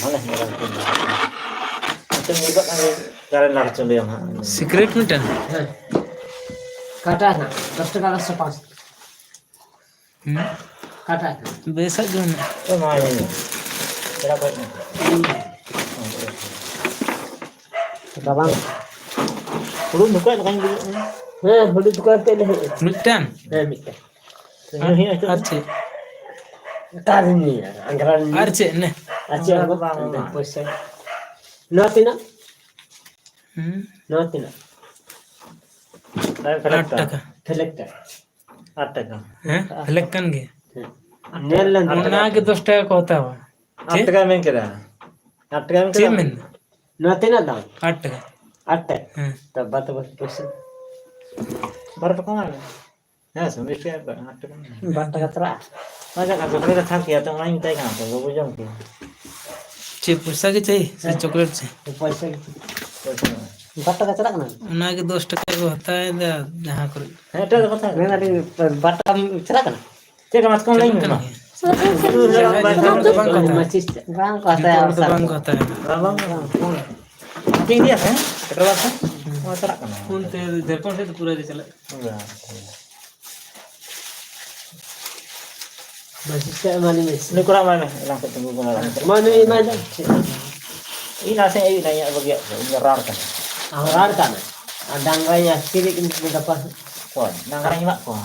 mana orang tu macam juga kan karen lar चले हम cigarette mitten काटा है ना 10 टका 105 काटा है बेसा जो ना तो मार नहीं तेरा कोई Kawan, belum buka kan dulu beli tukar tele. Mitten Mikir. ini itu अच्छे Tarin ni, anggaran ni. अच्छे ने Aceh apa? Puasa. Notina, notina. saya 8 felek टका Selekta. 8 टका हैं लेकिन के Nelan. ना के 10 टका को होता है 8 टका में करा 8 टका में चे करा में Notina dah. 8 टका Atta. हैं Tabat puasa. बारह टका मार है सुन इसके 8 टका Bata katra. मजा का चॉकलेट था किया तो नहीं तय कहां तो वो जम के चे पैसा के चाहिए से चॉकलेट से Puasa. Bata katra kan? ना के 10 टका को होता है जहां कर है तो कथा Memang ada bata katra kan? Check मत कौन नहीं ना Masih bang kata तो बंग होता है tinggi dia kan terus kan mau terak kan उन ते दर्पण से तो पूरा दे चला masih tak mana masih. ini kurang mana langsung tunggu guna Mana ini mana? ini nasi ini nanya bagi ngerar kan Anggar kan? Adang gaya kiri ini dapat. kon nangrai mak kon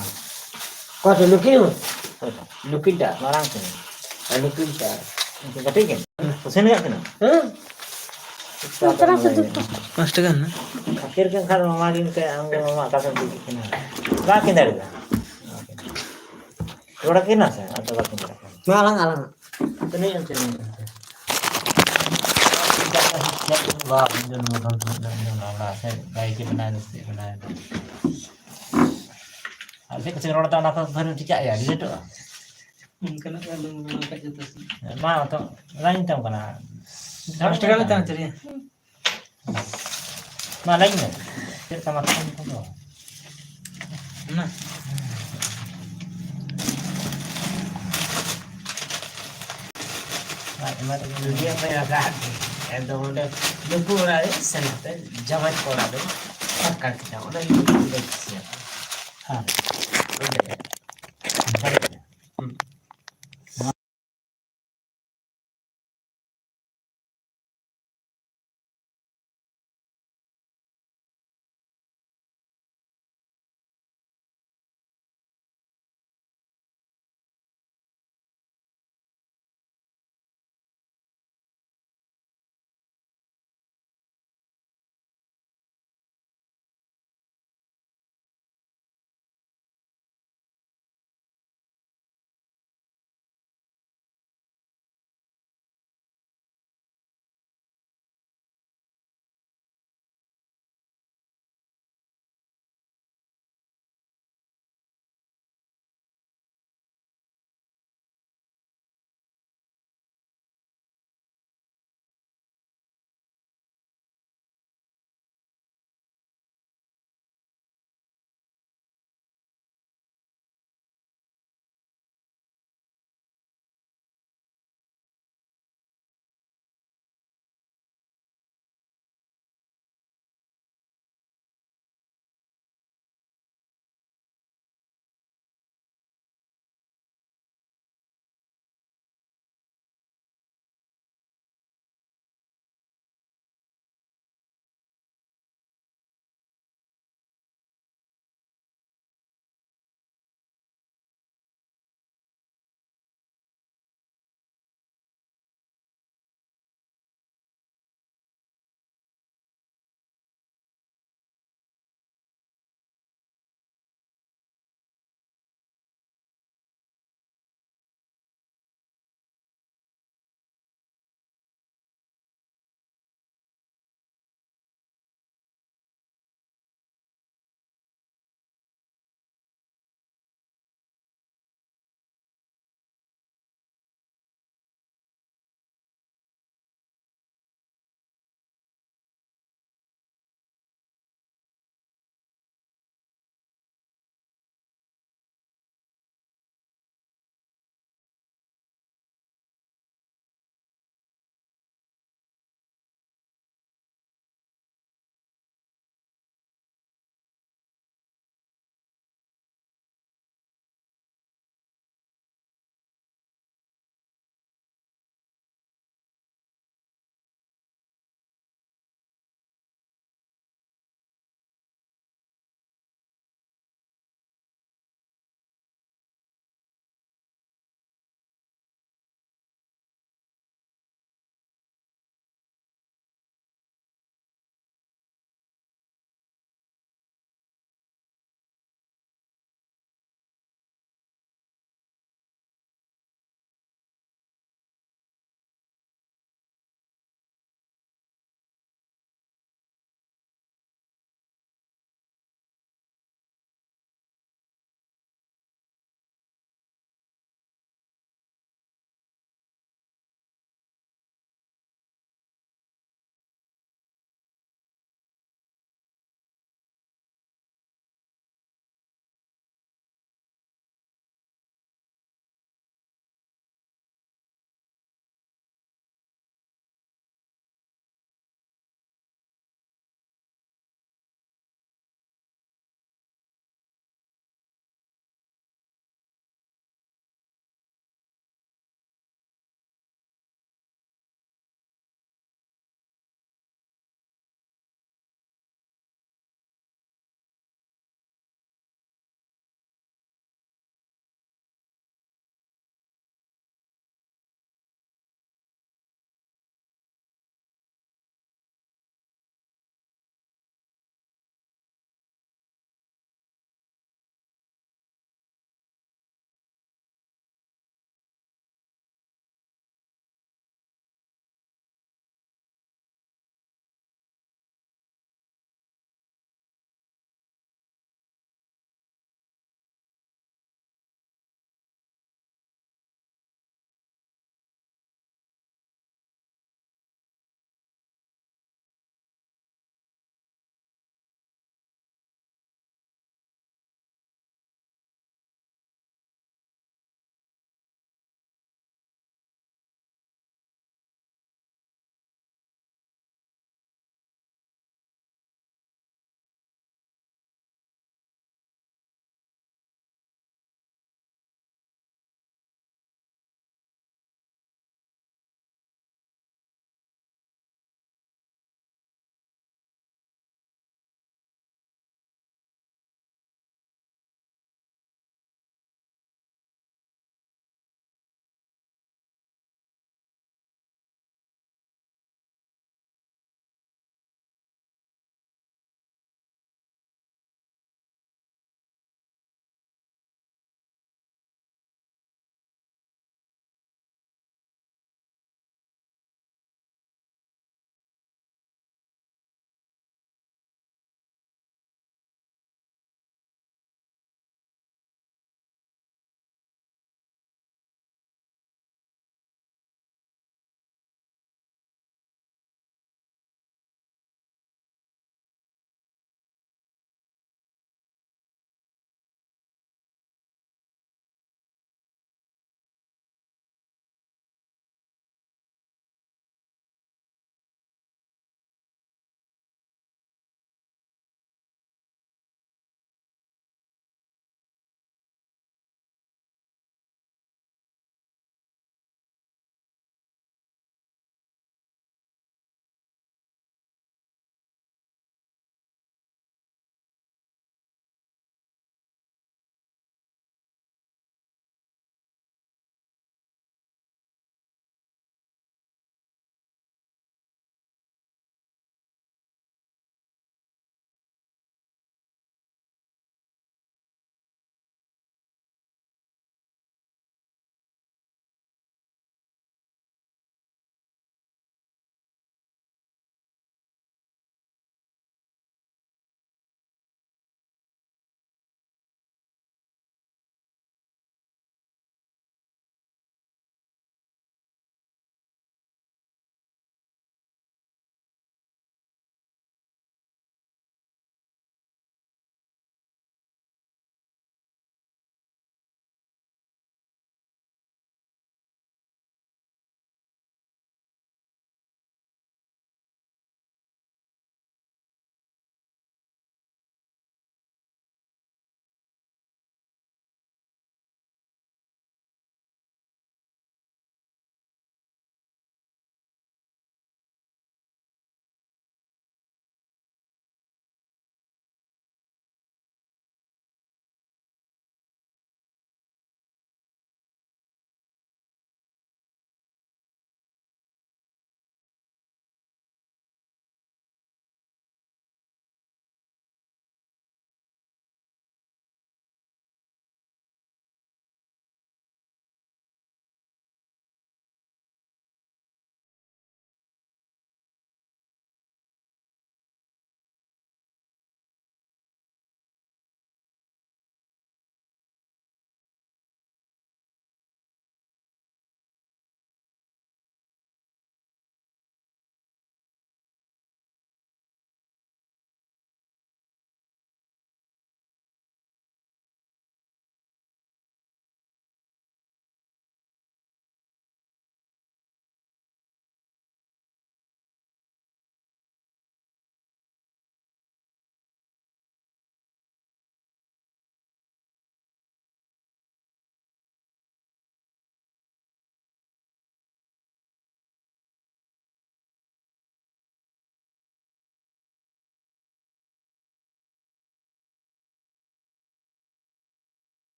Kau tu lukin? Lukin dah. larang tu Lukin dah. mungkin ketikin pesan enggak kena Terasa tu. 5 टका ना akhir kan kalau mamalin ke anggo mak kasan tinggi kena lakin dari dah Orang kena saya atau lakin dari Malang alang. ini yang sini wah ini nol saya baik benar sih benar Alfi kecil orang tahu nak baru tidak ya di situ कना वाला का जता mah atau lain tahu kena 10 टका में तान चलिए mah lainnya kita sama teman tu ना mah Dia saya agak. Ada orang lupa orang senata jamat orang tu. Pakai kita orang itu siapa? ah Udah.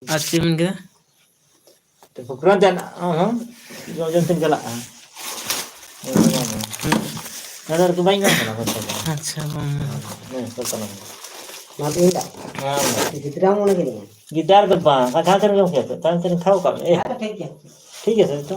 आज ची मन के तो पुकरा जाना जो जन tin galak nadar ke baik kan apa अच्छा बम Mati enggak? Kita mau lagi nih. gitar ke bang kata ter lo ke tan ter khau kam Ada kayak ya. ठीक है सर तो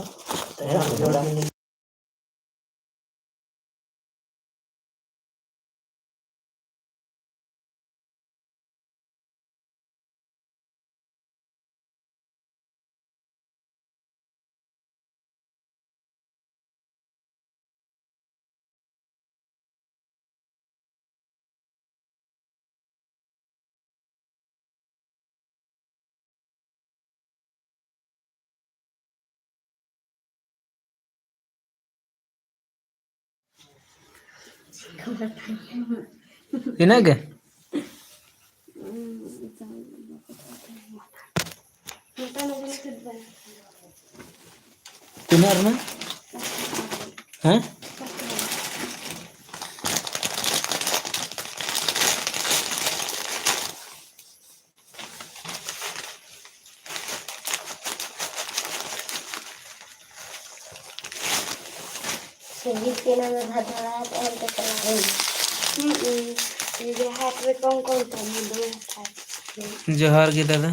इना के तिनार ना हैं Sige, pinanaghatalahat ang kakalarin. Hindi hat with kong kontra mo doon. जोहार के दादा